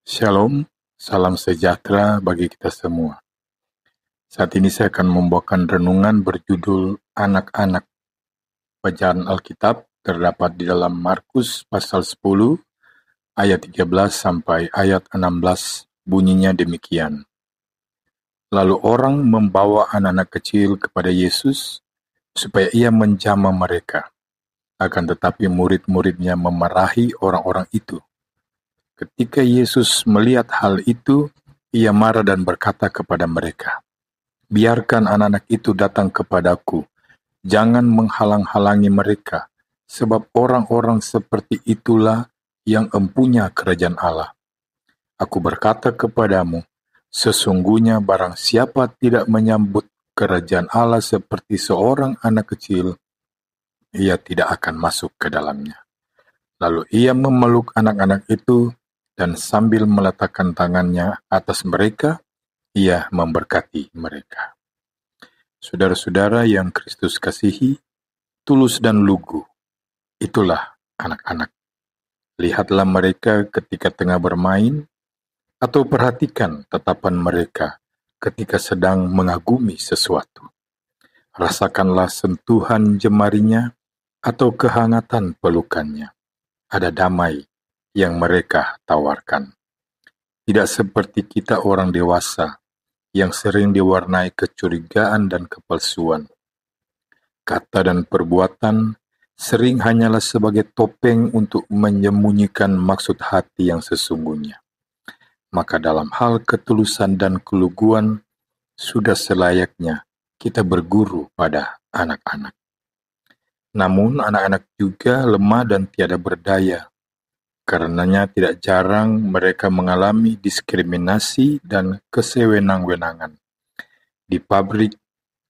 Shalom, salam sejahtera bagi kita semua. Saat ini saya akan membawakan renungan berjudul Anak-anak. Bacaan Alkitab terdapat di dalam Markus pasal 10 ayat 13 sampai ayat 16, bunyinya demikian. Lalu orang membawa anak-anak kecil kepada Yesus supaya ia menjamah mereka. Akan tetapi murid-muridnya memarahi orang-orang itu. Ketika Yesus melihat hal itu, ia marah dan berkata kepada mereka, "Biarkan anak-anak itu datang kepadaku, jangan menghalang-halangi mereka, sebab orang-orang seperti itulah yang empunya kerajaan Allah. Aku berkata kepadamu, sesungguhnya barang siapa tidak menyambut kerajaan Allah seperti seorang anak kecil, ia tidak akan masuk ke dalamnya." Lalu ia memeluk anak-anak itu, dan sambil meletakkan tangannya atas mereka, ia memberkati mereka. Saudara-saudara yang Kristus kasihi, tulus dan lugu, itulah anak-anak. Lihatlah mereka ketika tengah bermain, atau perhatikan tatapan mereka ketika sedang mengagumi sesuatu. Rasakanlah sentuhan jemarinya atau kehangatan pelukannya. Ada damai yang mereka tawarkan. Tidak seperti kita orang dewasa yang sering diwarnai kecurigaan dan kepalsuan. Kata dan perbuatan sering hanyalah sebagai topeng untuk menyembunyikan maksud hati yang sesungguhnya. Maka dalam hal ketulusan dan keluguan, sudah selayaknya kita berguru pada anak-anak. Namun anak-anak juga lemah dan tiada berdaya. Karenanya tidak jarang mereka mengalami diskriminasi dan kesewenang-wenangan. Di pabrik,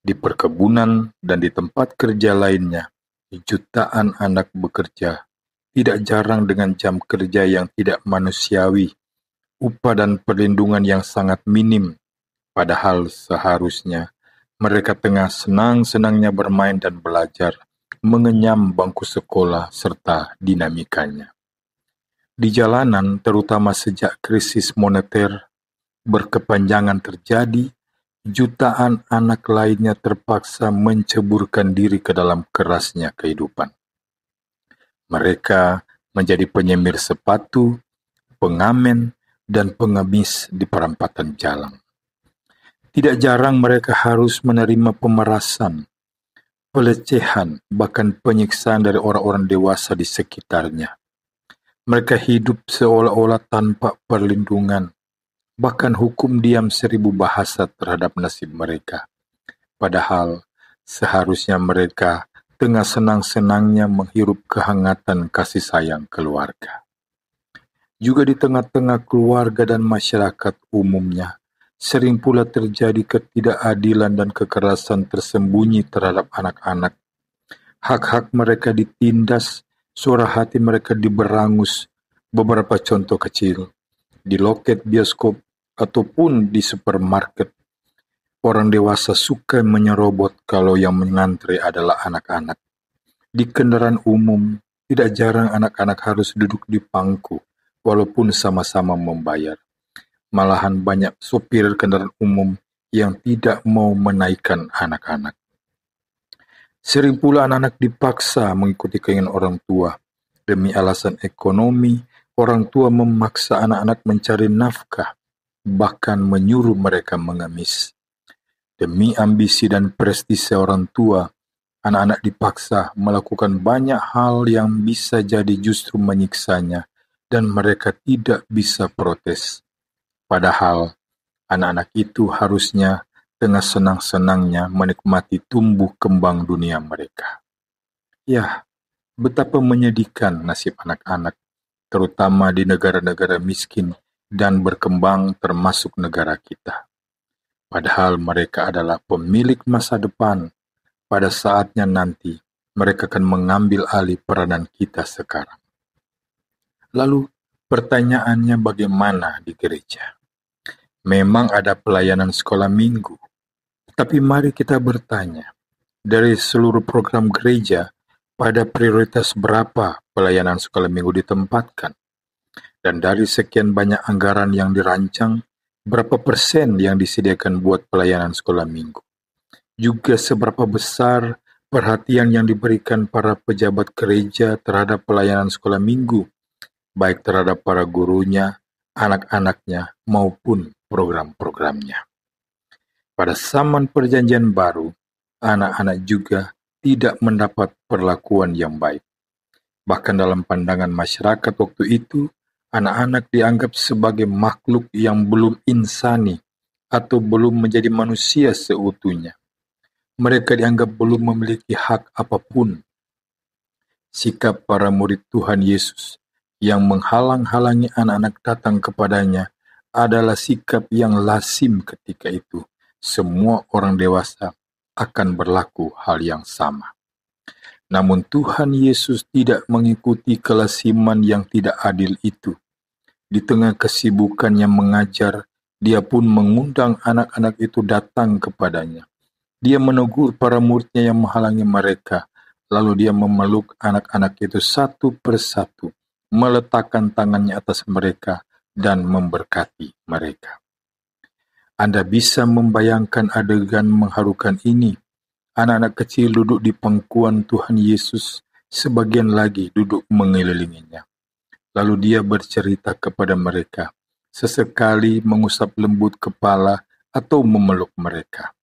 di perkebunan, dan di tempat kerja lainnya, jutaan anak bekerja, tidak jarang dengan jam kerja yang tidak manusiawi, upah dan perlindungan yang sangat minim, padahal seharusnya mereka tengah senang-senangnya bermain dan belajar, mengenyam bangku sekolah serta dinamikanya. Di jalanan, terutama sejak krisis moneter berkepanjangan terjadi, jutaan anak lainnya terpaksa menceburkan diri ke dalam kerasnya kehidupan. Mereka menjadi penyemir sepatu, pengamen, dan pengemis di perempatan jalan. Tidak jarang mereka harus menerima pemerasan, pelecehan, bahkan penyiksaan dari orang-orang dewasa di sekitarnya. Mereka hidup seolah-olah tanpa perlindungan, bahkan hukum diam 1000 bahasa terhadap nasib mereka. Padahal seharusnya mereka tengah senang-senangnya menghirup kehangatan kasih sayang keluarga. Juga di tengah-tengah keluarga dan masyarakat umumnya, sering pula terjadi ketidakadilan dan kekerasan tersembunyi terhadap anak-anak. Hak-hak mereka ditindas, suara hati mereka diberangus. Beberapa contoh kecil, di loket bioskop ataupun di supermarket, orang dewasa suka menyerobot kalau yang mengantre adalah anak-anak. Di kendaraan umum, tidak jarang anak-anak harus duduk di pangku, walaupun sama-sama membayar. Malahan banyak sopir kendaraan umum yang tidak mau menaikkan anak-anak. Sering pula anak-anak dipaksa mengikuti keinginan orang tua. Demi alasan ekonomi, orang tua memaksa anak-anak mencari nafkah, bahkan menyuruh mereka mengemis. Demi ambisi dan prestise orang tua, anak-anak dipaksa melakukan banyak hal yang bisa jadi justru menyiksanya, dan mereka tidak bisa protes. Padahal, anak-anak itu harusnya tengah senang-senangnya menikmati tumbuh kembang dunia mereka. Ya, betapa menyedihkan nasib anak-anak, terutama di negara-negara miskin dan berkembang termasuk negara kita. Padahal mereka adalah pemilik masa depan. Pada saatnya nanti, mereka akan mengambil alih peranan kita sekarang. Lalu, pertanyaannya bagaimana di gereja? Memang ada pelayanan sekolah minggu, tapi mari kita bertanya, dari seluruh program gereja, pada prioritas berapa pelayanan sekolah minggu ditempatkan? Dan dari sekian banyak anggaran yang dirancang, berapa persen yang disediakan buat pelayanan sekolah minggu? Juga seberapa besar perhatian yang diberikan para pejabat gereja terhadap pelayanan sekolah minggu, baik terhadap para gurunya, anak-anaknya, maupun program-programnya. Pada zaman Perjanjian Baru, anak-anak juga tidak mendapat perlakuan yang baik. Bahkan dalam pandangan masyarakat waktu itu, anak-anak dianggap sebagai makhluk yang belum insani atau belum menjadi manusia seutuhnya. Mereka dianggap belum memiliki hak apapun. Sikap para murid Tuhan Yesus yang menghalang-halangi anak-anak datang kepadanya adalah sikap yang lazim ketika itu. Semua orang dewasa akan berlaku hal yang sama. Namun Tuhan Yesus tidak mengikuti kelasiman yang tidak adil itu. Di tengah kesibukannya mengajar, dia pun mengundang anak-anak itu datang kepadanya. Dia menegur para muridnya yang menghalangi mereka, lalu dia memeluk anak-anak itu satu persatu, meletakkan tangannya atas mereka, dan memberkati mereka. Anda bisa membayangkan adegan mengharukan ini. Anak-anak kecil duduk di pangkuan Tuhan Yesus, sebagian lagi duduk mengelilinginya. Lalu dia bercerita kepada mereka, sesekali mengusap lembut kepala atau memeluk mereka.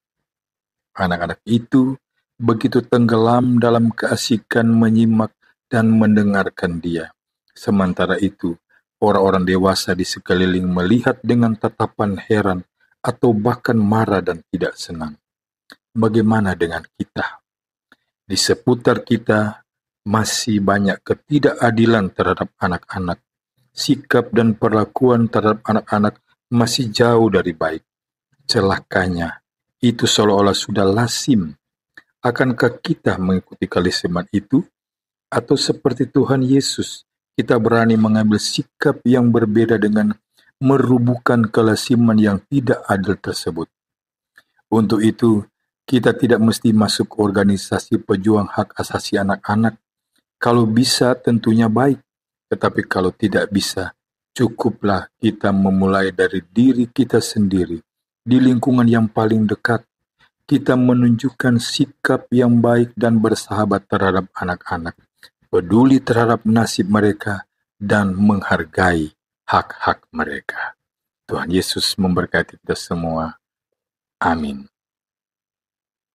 Anak-anak itu begitu tenggelam dalam keasikan menyimak dan mendengarkan dia. Sementara itu, orang-orang dewasa di sekeliling melihat dengan tatapan heran atau bahkan marah dan tidak senang. Bagaimana dengan kita? Di seputar kita masih banyak ketidakadilan terhadap anak-anak. Sikap dan perlakuan terhadap anak-anak masih jauh dari baik. Celakanya, itu seolah-olah sudah lazim. Akankah kita mengikuti kelasiman itu? Atau seperti Tuhan Yesus, kita berani mengambil sikap yang berbeda dengan merubuhkan kelasiman yang tidak adil tersebut? Untuk itu, kita tidak mesti masuk organisasi pejuang hak asasi anak-anak. Kalau bisa tentunya baik, tetapi kalau tidak bisa, cukuplah kita memulai dari diri kita sendiri. Di lingkungan yang paling dekat, kita menunjukkan sikap yang baik dan bersahabat terhadap anak-anak, peduli terhadap nasib mereka, dan menghargai hak-hak mereka. Tuhan Yesus memberkati kita semua. Amin.